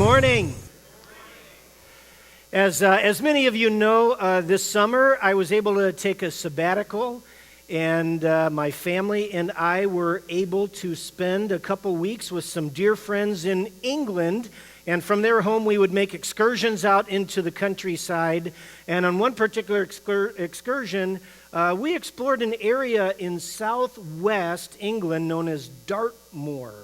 morning. As many of you know, this summer I was able to take a sabbatical, and my family and I were able to spend a couple weeks with some dear friends in England. And from their home, we would make excursions out into the countryside. And on one particular excursion, we explored an area in southwest England known as Dartmoor.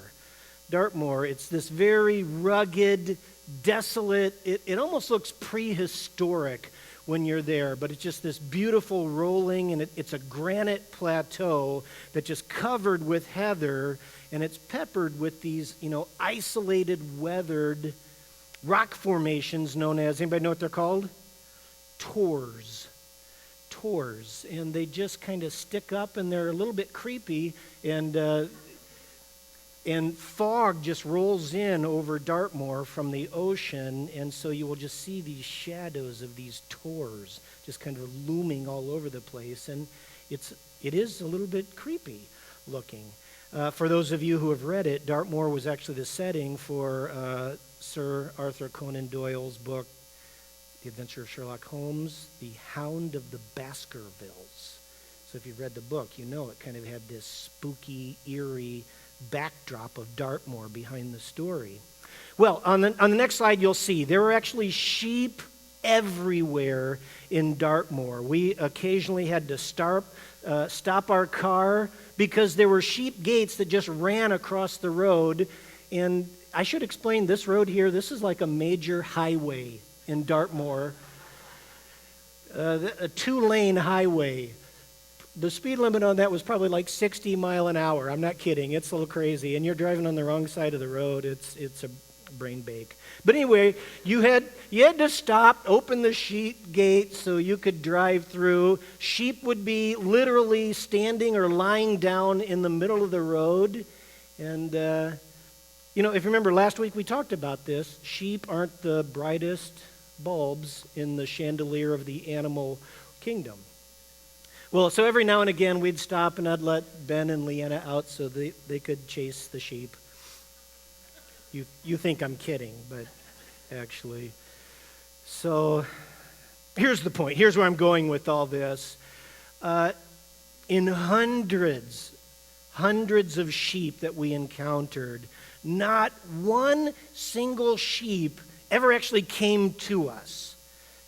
Dartmoor, it's this very rugged, desolate, it almost looks prehistoric when you're there, but it's just this beautiful rolling, and it's a granite plateau that's just covered with heather, and it's peppered with these, isolated, weathered rock formations known as, anybody know what they're called? Tors. And they just kind of stick up, and they're a little bit creepy, and fog just rolls in over Dartmoor from the ocean, and so you will just see these shadows of these tors just kind of looming all over the place, and it is a little bit creepy looking. For those of you who have read it, Dartmoor was actually the setting for Sir Arthur Conan Doyle's book, The Adventure of Sherlock Holmes, The Hound of the Baskervilles. So if you've read the book, you know it kind of had this spooky, eerie backdrop of Dartmoor behind the story. Well, on the next slide, you'll see there were actually sheep everywhere in Dartmoor. We occasionally had to stop our car because there were sheep gates that just ran across the road. And I should explain this road here. This is like a major highway in Dartmoor, a 2-lane highway. The speed limit on that was probably like 60 miles an hour. I'm not kidding. It's a little crazy. And you're driving on the wrong side of the road. It's a brain bake. But anyway, you had to stop, open the sheep gate so you could drive through. Sheep would be literally standing or lying down in the middle of the road. And, if you remember last week we talked about this. Sheep aren't the brightest bulbs in the chandelier of the animal kingdom. Well, so every now and again we'd stop and I'd let Ben and Leanna out so they could chase the sheep. You think I'm kidding, but actually. So here's the point. Here's where I'm going with all this. In hundreds of sheep that we encountered, not one single sheep ever actually came to us.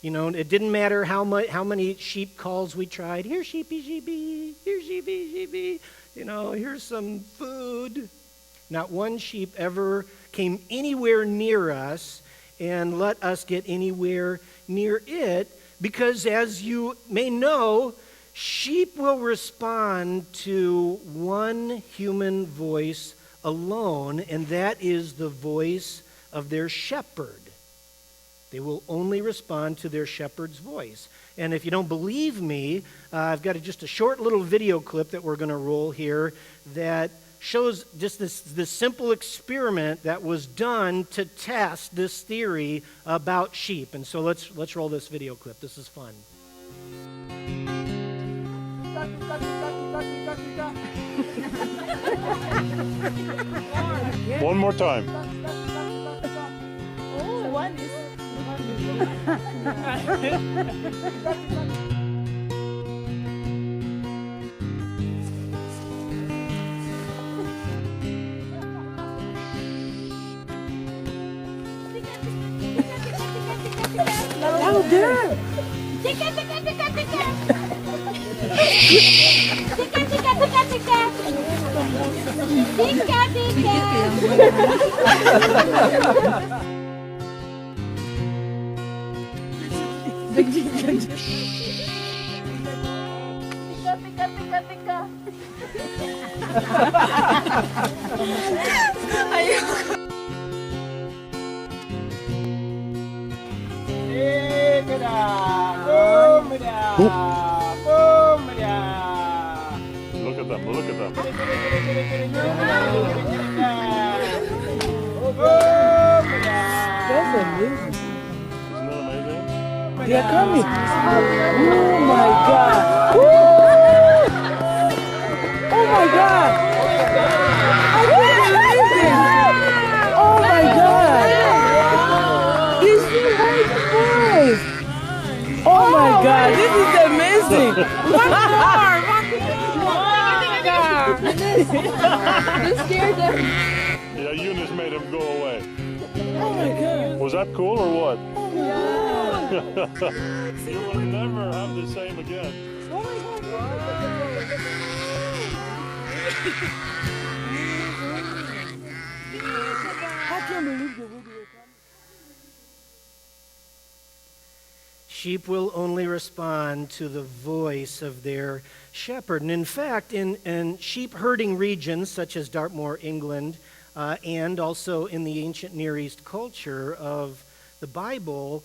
It didn't matter how many sheep calls we tried. Here, sheepy, sheepy. Here, sheepy, sheepy. Here's some food. Not one sheep ever came anywhere near us and let us get anywhere near it, because as you may know, sheep will respond to one human voice alone, and that is the voice of their shepherd. They will only respond to their shepherd's voice. And if you don't believe me, I've got just a short little video clip that we're going to roll here that shows just this simple experiment that was done to test this theory about sheep. And so let's roll this video clip. This is fun. One more time. Oh, one is... Louder! Tika, tika, tika, tika! Tika, tika, tika, tika! Tika, tika! Tika, tika, tika! Ayoko. Look at them, look at them. That's amazing. Isn't that amazing? They are coming. Oh my God. Woo! Oh my God. I can't believe it. Oh my God. You scared them. Yeah, Eunice made him go away. Oh my God. Was that cool or what? You will never have the same again. I can't believe the video. Sheep will only respond to the voice of their shepherd. And in fact, in sheep herding regions such as Dartmoor, England, and also in the ancient Near East culture of the Bible,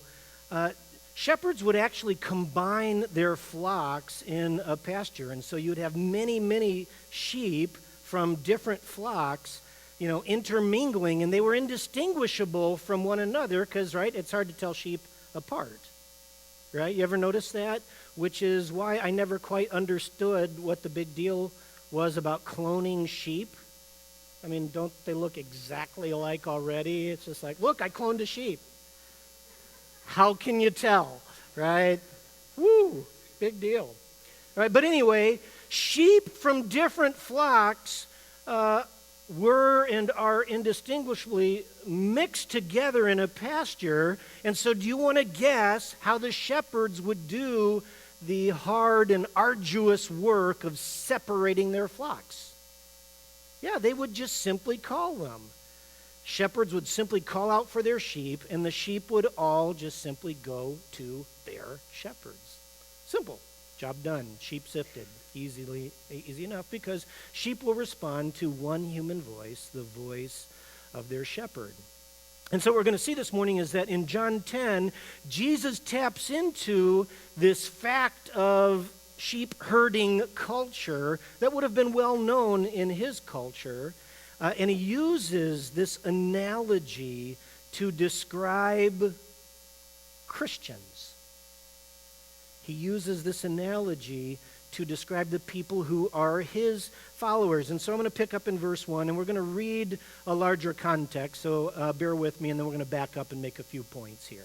shepherds would actually combine their flocks in a pasture. And so you'd have many, many sheep from different flocks, intermingling, and they were indistinguishable from one another because, right, it's hard to tell sheep apart. Right? You ever notice that? Which is why I never quite understood what the big deal was about cloning sheep. I mean, don't they look exactly alike already? It's just like, look, I cloned a sheep. How can you tell? Right? Woo! Big deal. Right? But anyway, sheep from different flocks were and are indistinguishably mixed together in a pasture. And so do you want to guess how the shepherds would do the hard and arduous work of separating their flocks? Yeah, they would just simply call them. Shepherds would simply call out for their sheep, and the sheep would all just simply go to their shepherds. Simple. Job done. Sheep sifted. Easy enough, because sheep will respond to one human voice, the voice of their shepherd. And so what we're going to see this morning is that in John 10, Jesus taps into this fact of sheep herding culture that would have been well known in his culture, and he uses this analogy to describe Christians. He uses this analogy to describe the people who are his followers. And so I'm going to pick up in verse 1, and we're going to read a larger context, so bear with me, and then we're going to back up and make a few points here.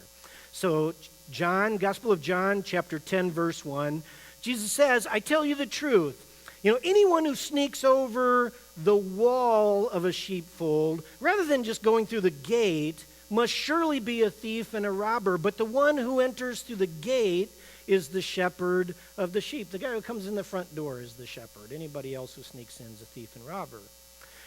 So John, Gospel of John, chapter 10, verse 1, Jesus says, I tell you the truth. Anyone who sneaks over the wall of a sheepfold, rather than just going through the gate, must surely be a thief and a robber. But the one who enters through the gate is the shepherd of the sheep. The guy who comes in the front door is the shepherd. Anybody else who sneaks in is a thief and robber.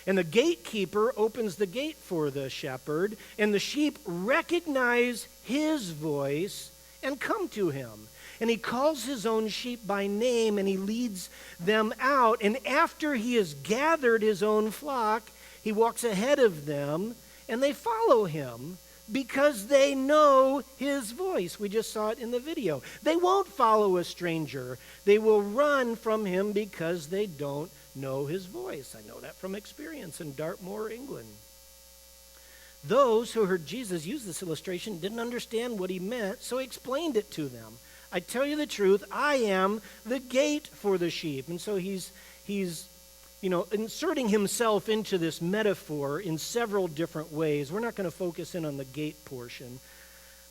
And the gatekeeper opens the gate for the shepherd, and the sheep recognize his voice and come to him. And he calls his own sheep by name, and he leads them out. And after he has gathered his own flock, he walks ahead of them, and they follow him because they know his voice. We just saw it in the video. They won't follow a stranger. They will run from him because they don't know his voice. I know that from experience in Dartmoor, England. Those who heard Jesus use this illustration didn't understand what he meant, so he explained it to them. I tell you the truth, I am the gate for the sheep. And so he's inserting himself into this metaphor in several different ways. We're not going to focus in on the gate portion.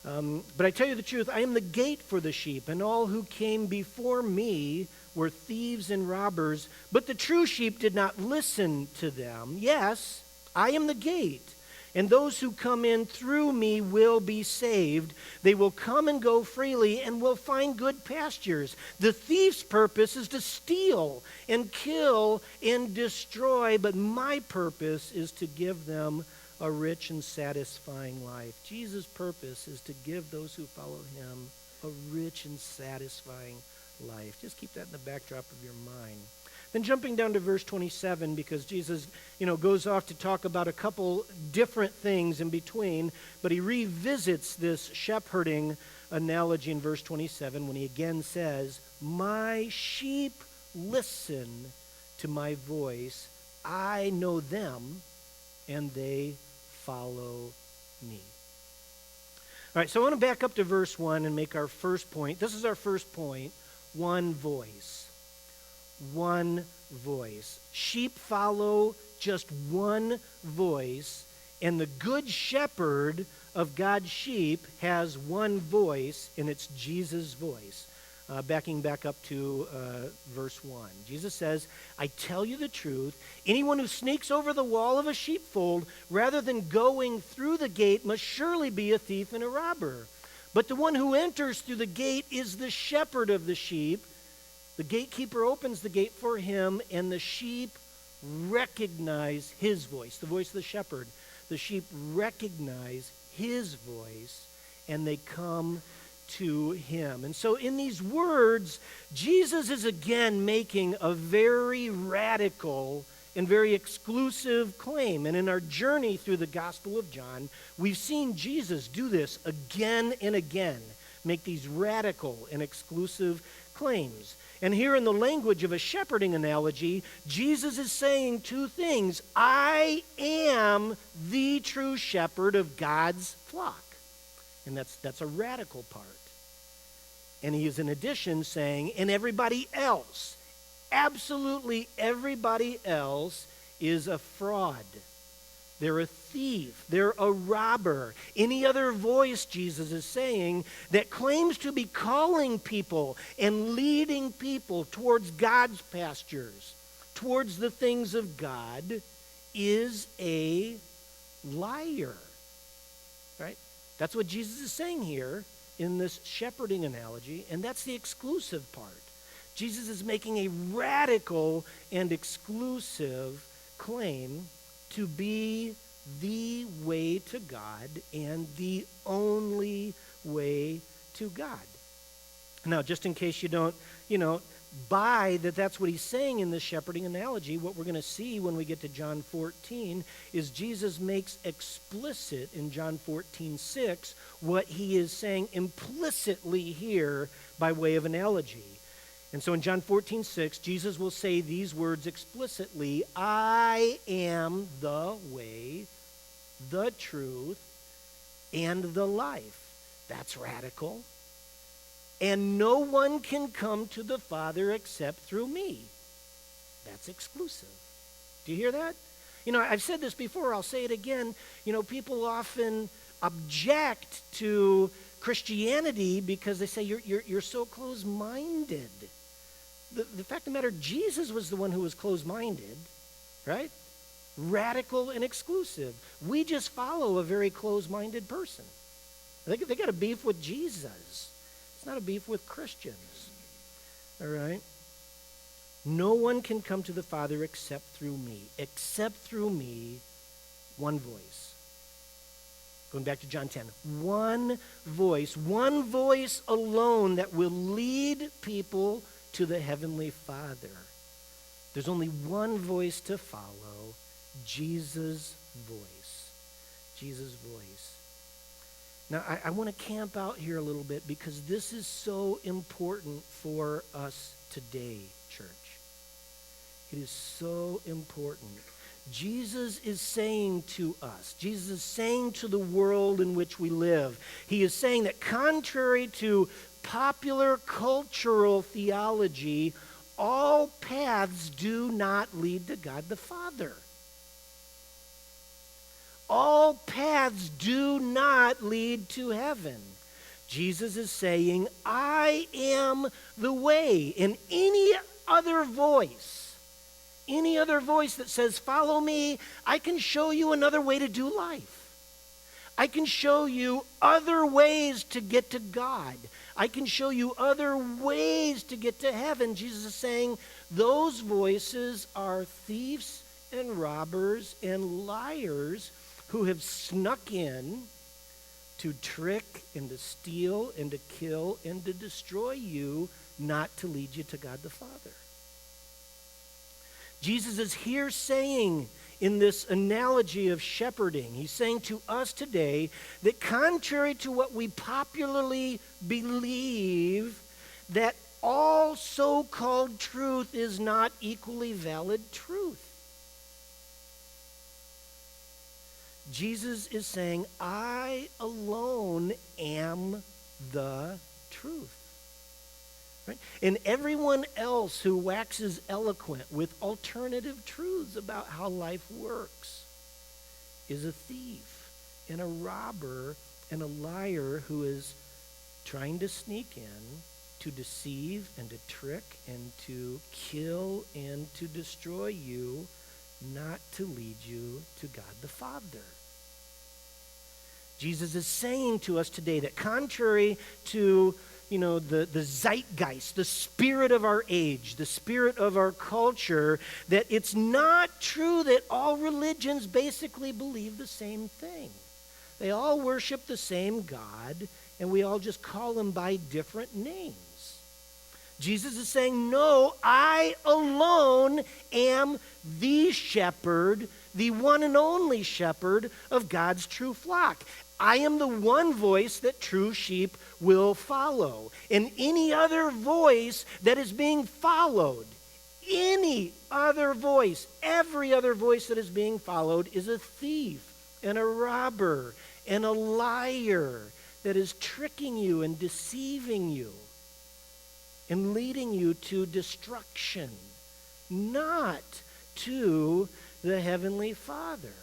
But I tell you the truth, I am the gate for the sheep, and all who came before me were thieves and robbers, but the true sheep did not listen to them. Yes, I am the gate. And those who come in through me will be saved. They will come and go freely and will find good pastures. The thief's purpose is to steal and kill and destroy, but my purpose is to give them a rich and satisfying life. Jesus' purpose is to give those who follow him a rich and satisfying life. Just keep that in the backdrop of your mind. Then jumping down to verse 27, because Jesus, goes off to talk about a couple different things in between, but he revisits this shepherding analogy in verse 27 when he again says, my sheep listen to my voice. I know them, and they follow me. All right, so I want to back up to verse 1 and make our first point. This is our first point, one voice. One voice. Sheep follow just one voice, and the good shepherd of God's sheep has one voice, and it's Jesus' voice. Backing back up to verse 1. Jesus says, I tell you the truth, anyone who sneaks over the wall of a sheepfold rather than going through the gate must surely be a thief and a robber. But the one who enters through the gate is the shepherd of the sheep. The gatekeeper opens the gate for him, and the sheep recognize his voice, the voice of the shepherd. The sheep recognize his voice, and they come to him. And so in these words, Jesus is again making a very radical and very exclusive claim. And in our journey through the Gospel of John, we've seen Jesus do this again and again, make these radical and exclusive claims. And here in the language of a shepherding analogy, Jesus is saying two things. I am the true shepherd of God's flock. And that's a radical part. And he is in addition saying, and everybody else, absolutely everybody else is a fraud. They're a thief. They're a robber. Any other voice, Jesus is saying, that claims to be calling people and leading people towards God's pastures, towards the things of God, is a liar. Right? That's what Jesus is saying here in this shepherding analogy, and that's the exclusive part. Jesus is making a radical and exclusive claim to be the way to God and the only way to God. Now, just in case you don't, buy that that's what he's saying in this shepherding analogy, what we're going to see when we get to John 14 is Jesus makes explicit in John 14:6 what he is saying implicitly here by way of analogy. And so in John 14:6, Jesus will say these words explicitly, I am the way, the truth, and the life. That's radical. And no one can come to the Father except through me. That's exclusive. Do you hear that? I've said this before, I'll say it again. People often object to Christianity because they say you're so close-minded. The fact of the matter, Jesus was the one who was closed-minded, right? Radical and exclusive. We just follow a very closed-minded person. They got a beef with Jesus. It's not a beef with Christians. All right? No one can come to the Father except through me. Except through me, one voice. Going back to John 10. One voice alone that will lead people to the Heavenly Father. There's only one voice to follow, Jesus' voice. Jesus' voice. Now, I want to camp out here a little bit because this is so important for us today, church. It is so important. Jesus is saying to us, Jesus is saying to the world in which we live, he is saying that contrary to popular cultural theology, all paths do not lead to God the Father. All paths do not lead to heaven. Jesus is saying, I am the way. And any other voice that says, follow me, I can show you another way to do life. I can show you other ways to get to God. I can show you other ways to get to heaven. Jesus is saying, those voices are thieves and robbers and liars who have snuck in to trick and to steal and to kill and to destroy you, not to lead you to God the Father. Jesus is here saying in this analogy of shepherding, he's saying to us today that contrary to what we popularly believe, that all so-called truth is not equally valid truth. Jesus is saying, I alone am the truth. Right? And everyone else who waxes eloquent with alternative truths about how life works is a thief and a robber and a liar who is trying to sneak in to deceive and to trick and to kill and to destroy you, not to lead you to God the Father. Jesus is saying to us today that contrary to the zeitgeist, the spirit of our age, the spirit of our culture, that it's not true that all religions basically believe the same thing. They all worship the same God, and we all just call him by different names. Jesus is saying, no, I alone am the shepherd, the one and only shepherd of God's true flock. I am the one voice that true sheep will follow. And any other voice that is being followed, any other voice, every other voice that is being followed is a thief and a robber and a liar that is tricking you and deceiving you and leading you to destruction, not to the Heavenly Father.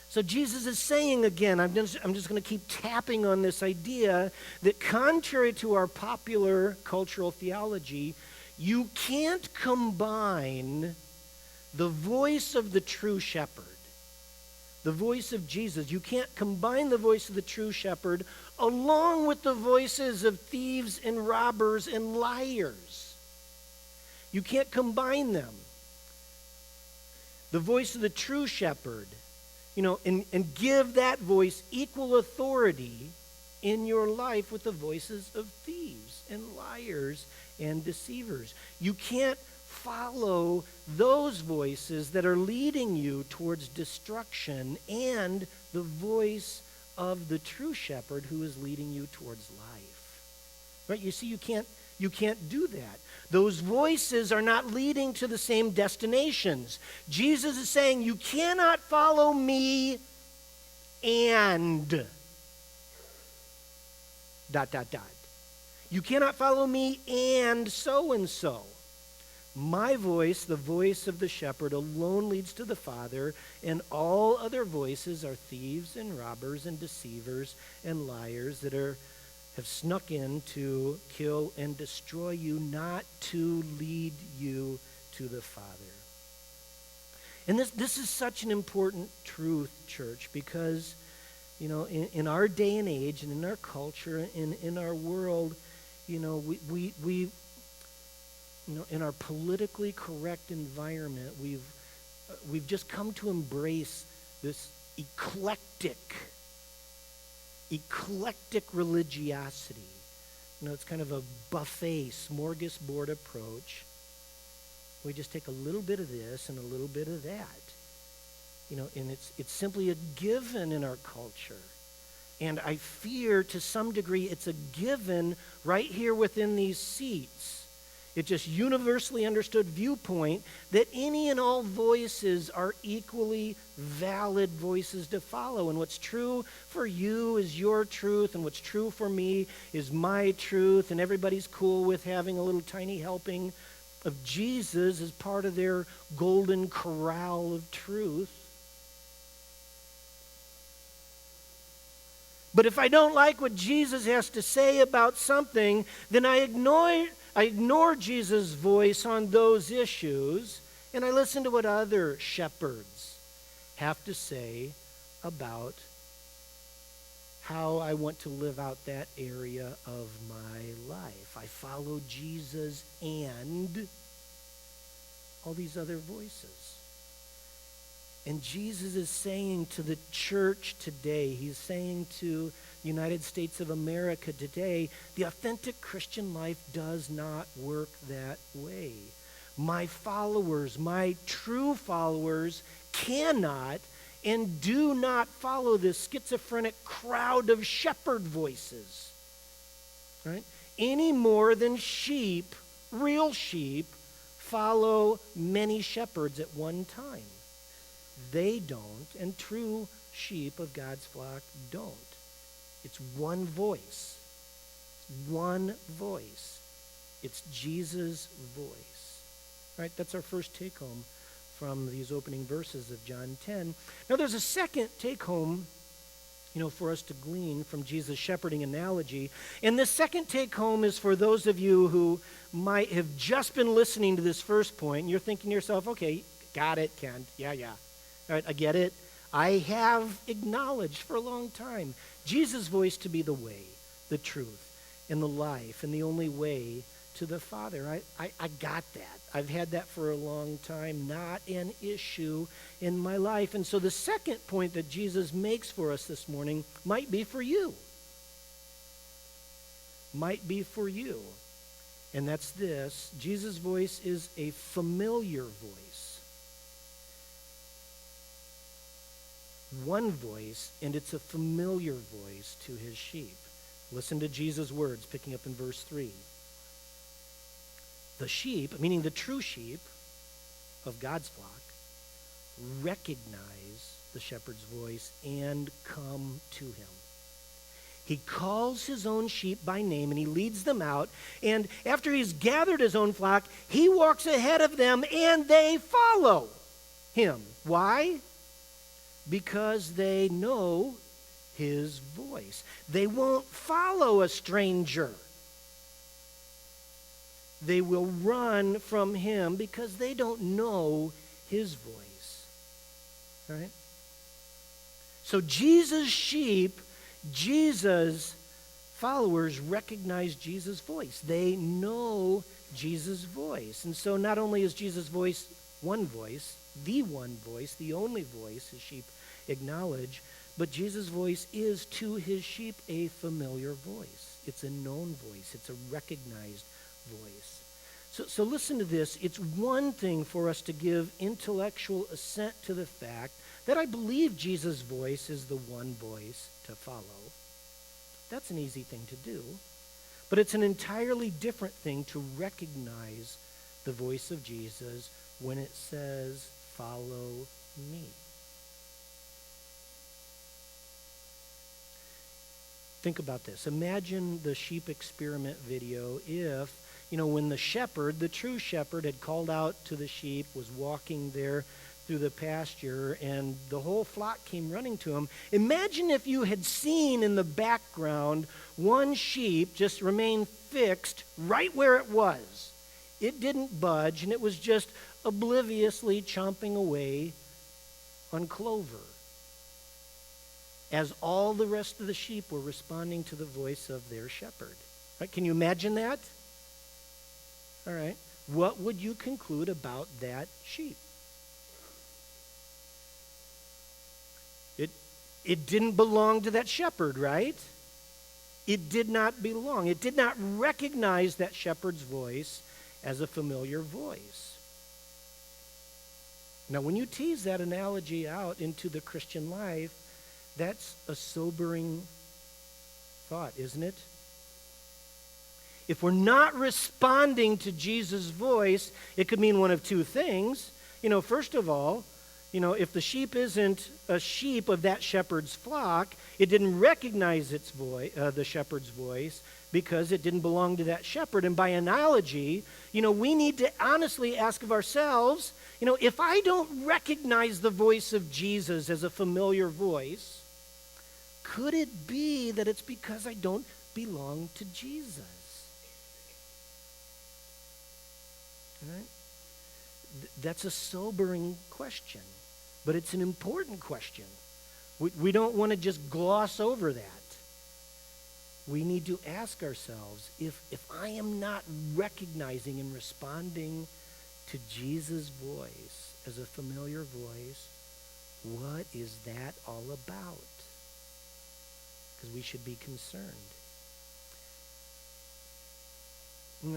So Jesus is saying again, I'm just going to keep tapping on this idea that contrary to our popular cultural theology, you can't combine the voice of the true shepherd, the voice of Jesus. You can't combine the voice of the true shepherd along with the voices of thieves and robbers and liars. You can't combine them. The voice of the true shepherd, and give that voice equal authority in your life with the voices of thieves and liars and deceivers. You can't follow those voices that are leading you towards destruction and the voice of the true shepherd who is leading you towards life. Right? You see, you can't do that. Those voices are not leading to the same destinations. Jesus is saying you cannot follow me and ... You cannot follow me and so. My voice, the voice of the shepherd, alone leads to the Father, and all other voices are thieves and robbers and deceivers and liars that have snuck in to kill and destroy you, not to lead you to the Father. And this is such an important truth, church, because, in our day and age and in our culture, in our world, we in our politically correct environment, we've just come to embrace this eclectic religiosity. It's kind of a buffet, smorgasbord approach. We just take a little bit of this and a little bit of that. And it's simply a given in our culture. And I fear to some degree it's a given right here within these seats. It's just universally understood viewpoint that any and all voices are equally valid voices to follow. And what's true for you is your truth, and what's true for me is my truth, and everybody's cool with having a little tiny helping of Jesus as part of their golden corral of truth. But if I don't like what Jesus has to say about something, then I ignore Jesus' voice on those issues, and I listen to what other shepherds have to say about how I want to live out that area of my life. I follow Jesus and all these other voices. And Jesus is saying to the church today, he's saying to the United States of America today, the authentic Christian life does not work that way. My followers, my true followers, cannot and do not follow this schizophrenic crowd of shepherd voices, right? Any more than sheep, real sheep, follow many shepherds at one time. They don't, and true sheep of God's flock don't. It's one voice. One voice. It's Jesus' voice. Right? That's our first take home from these opening verses of John 10. Now there's a second take home for us to glean from Jesus' shepherding analogy. And the second take home is for those of you who might have just been listening to this first point, and you're thinking to yourself, okay, got it, Ken. Yeah. All right, I get it. I have acknowledged for a long time Jesus' voice to be the way, the truth, and the life, and the only way to the Father. I got that. I've had that for a long time, not an issue in my life. And so the second point that Jesus makes for us this morning might be for you. Might be for you. And that's this: Jesus' voice is a familiar voice. One voice, and it's a familiar voice to his sheep. Listen to Jesus' words, picking up in verse 3. The sheep, meaning the true sheep of God's flock, recognize the shepherd's voice and come to him. He calls his own sheep by name and he leads them out. And after he's gathered his own flock, he walks ahead of them and they follow him. Why? Because they know his voice. They won't follow a stranger. They will run from him because they don't know his voice. All right? So Jesus' sheep, Jesus' followers recognize Jesus' voice. They know Jesus' voice. And so not only is Jesus' voice one voice, the one voice, the only voice his sheep acknowledge, but Jesus' voice is to his sheep a familiar voice. It's a known voice. It's a recognized voice. So listen to this. It's one thing for us to give intellectual assent to the fact that I believe Jesus' voice is the one voice to follow. That's an easy thing to do. But it's an entirely different thing to recognize the voice of Jesus when it says, "Follow me." Think about this. Imagine the sheep experiment video if, when the shepherd, the true shepherd, had called out to the sheep, was walking there through the pasture, and the whole flock came running to him. Imagine if you had seen in the background one sheep just remain fixed right where it was. It didn't budge, and it was just obliviously chomping away on clover, as all the rest of the sheep were responding to the voice of their shepherd. Right? Can you imagine that? All right. What would you conclude about that sheep? It didn't belong to that shepherd, right? It did not belong. It did not recognize that shepherd's voice as a familiar voice. Now, when you tease that analogy out into the Christian life, that's a sobering thought, isn't it? If we're not responding to Jesus' voice, it could mean one of two things. First of all, if the sheep isn't a sheep of that shepherd's flock, it didn't recognize its voice, the shepherd's voice, because it didn't belong to that shepherd. And by analogy, we need to honestly ask of ourselves, if I don't recognize the voice of Jesus as a familiar voice, could it be that it's because I don't belong to Jesus? All right? That's a sobering question, but it's an important question. We don't want to just gloss over that. We need to ask ourselves, if I am not recognizing and responding to Jesus' voice as a familiar voice, what is that all about? Because we should be concerned.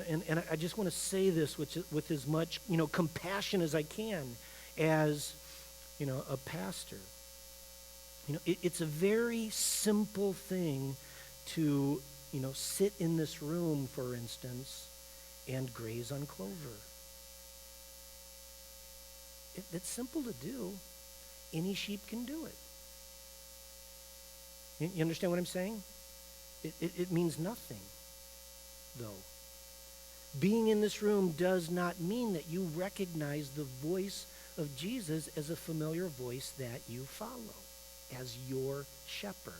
And I just want to say this with as much, compassion as I can as, a pastor. It's a very simple thing to, sit in this room, for instance, and graze on clover. It's simple to do. Any sheep can do it. You understand what I'm saying? It means nothing, though. Being in this room does not mean that you recognize the voice of Jesus as a familiar voice that you follow. as your shepherd.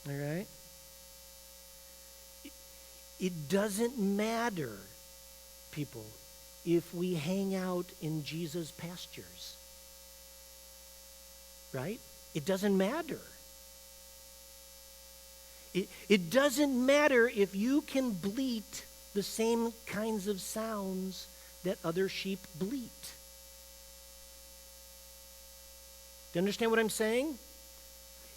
All right? It doesn't matter, people, if we hang out in Jesus' pastures. Right? It doesn't matter. It doesn't matter if you can bleat the same kinds of sounds that other sheep bleat. Do you understand what I'm saying?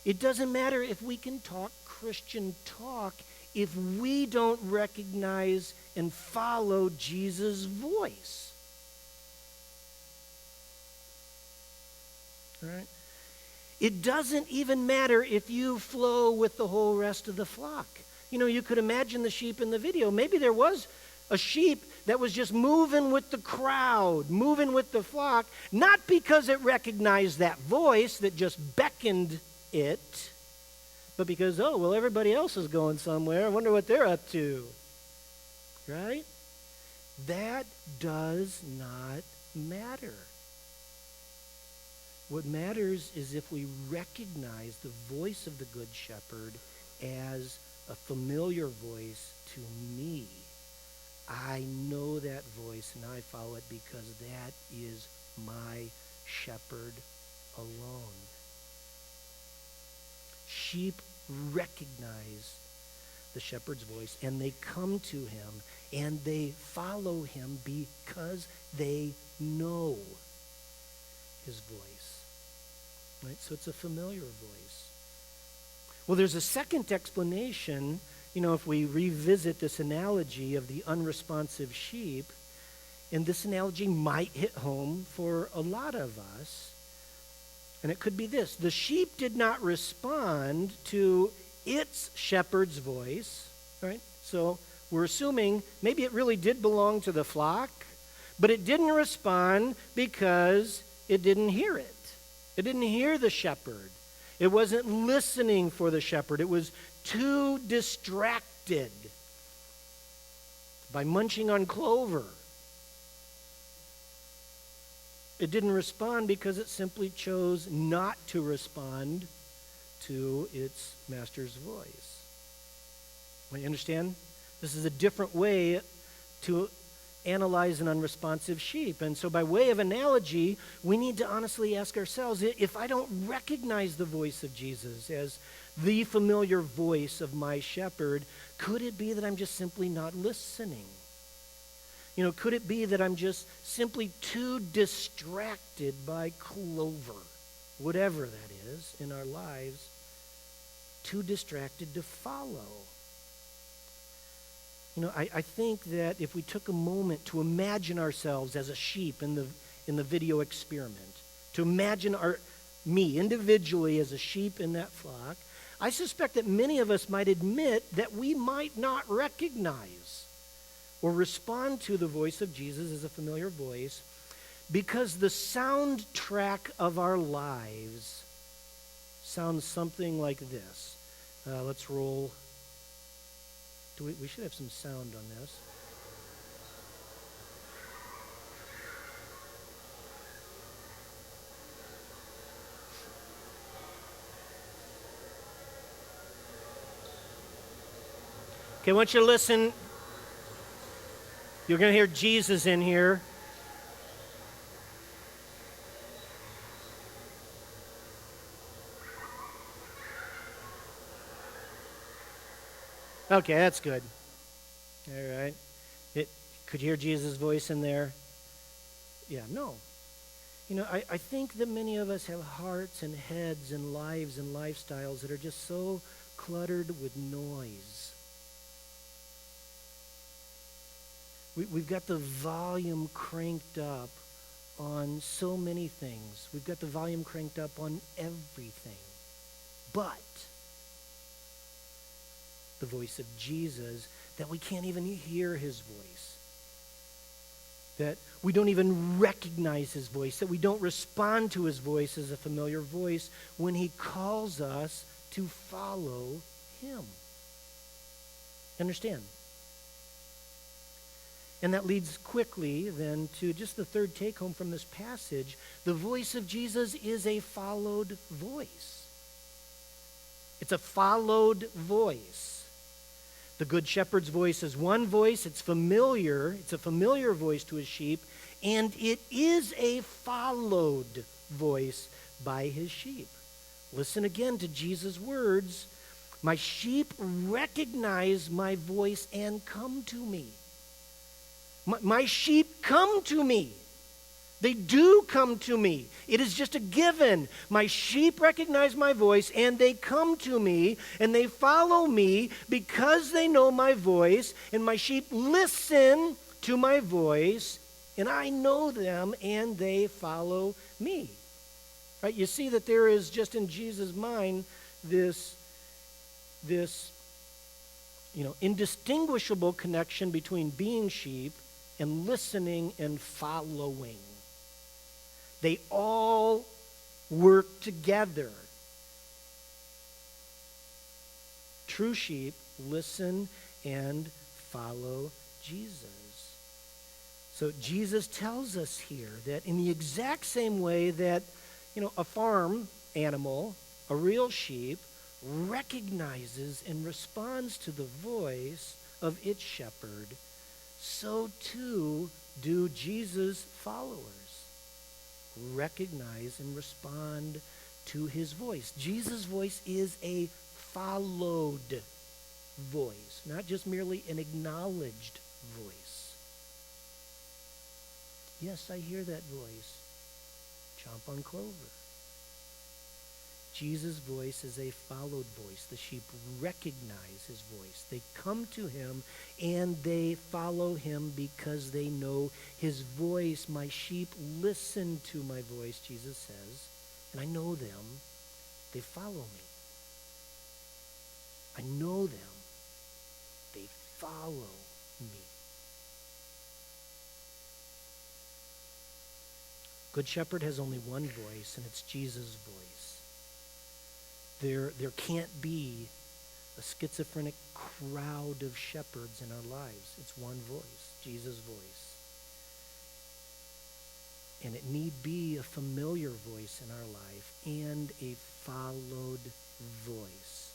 It doesn't matter if we can talk Christian talk if we don't recognize and follow Jesus' voice. All right? It doesn't even matter if you flow with the whole rest of the flock. You know, you could imagine the sheep in the video. Maybe there was a sheep that was just moving with the crowd, moving with the flock, not because it recognized that voice that just beckoned it, but because, oh, well, everybody else is going somewhere. I wonder what they're up to. Right? That does not matter. What matters is if we recognize the voice of the Good Shepherd as a familiar voice to me. I know that voice and I follow it because that is my shepherd alone. Sheep recognize the shepherd's voice and they come to him and they follow him because they know his voice. Right? So it's a familiar voice. Well, there's a second explanation, you know, if we revisit this analogy of the unresponsive sheep, and this analogy might hit home for a lot of us, and it could be this. The sheep did not respond to its shepherd's voice, right? So we're assuming maybe it really did belong to the flock, but it didn't respond because it didn't hear it. It didn't hear the shepherd. It wasn't listening for the shepherd. It was too distracted by munching on clover. It didn't respond because it simply chose not to respond to its master's voice. You understand? This is a different way to analyze an unresponsive sheep. And so by way of analogy, we need to honestly ask ourselves, if I don't recognize the voice of Jesus as the familiar voice of my shepherd, could it be that I'm just simply not listening? You know, could it be that I'm just simply too distracted by clover, whatever that is in our lives, too distracted to follow? You know, I think that if we took a moment to imagine ourselves as a sheep in the video experiment, to imagine me individually as a sheep in that flock, I suspect that many of us might admit that we might not recognize or respond to the voice of Jesus as a familiar voice because the soundtrack of our lives sounds something like this. Let's roll. We should have some sound on this. Okay, I want you to listen. You're going to hear Jesus in here. Okay, that's good. All right. Could you hear Jesus' voice in there? Yeah, no. You know, I think that many of us have hearts and heads and lives and lifestyles that are just so cluttered with noise. We've got the volume cranked up on so many things. We've got the volume cranked up on everything. But the voice of Jesus, that we can't even hear his voice, that we don't even recognize his voice, that we don't respond to his voice as a familiar voice when he calls us to follow him. Understand? And that leads quickly then to just the third take home from this passage. The voice of Jesus is a followed voice. It's a followed voice. The Good Shepherd's voice is one voice. It's familiar. It's a familiar voice to his sheep. And it is a followed voice by his sheep. Listen again to Jesus' words. My sheep recognize my voice and come to me. My sheep come to me. They do come to me. It is just a given. My sheep recognize my voice and they come to me and they follow me because they know my voice, and my sheep listen to my voice and I know them and they follow me. Right? You see that there is just in Jesus' mind this indistinguishable connection between being sheep and listening and following. They all work together. True sheep listen and follow Jesus. So Jesus tells us here that in the exact same way that, a farm animal, a real sheep, recognizes and responds to the voice of its shepherd, so too do Jesus' followers recognize and respond to his voice. Jesus' voice is a followed voice, not just merely an acknowledged voice. Yes, I hear that voice. Chomp on clover. Jesus' voice is a followed voice. The sheep recognize his voice. They come to him and they follow him because they know his voice. My sheep listen to my voice, Jesus says, and I know them. They follow me. I know them. They follow me. Good Shepherd has only one voice, and it's Jesus' voice. There can't be a schizophrenic crowd of shepherds in our lives. It's one voice, Jesus' voice. And it need be a familiar voice in our life and a followed voice.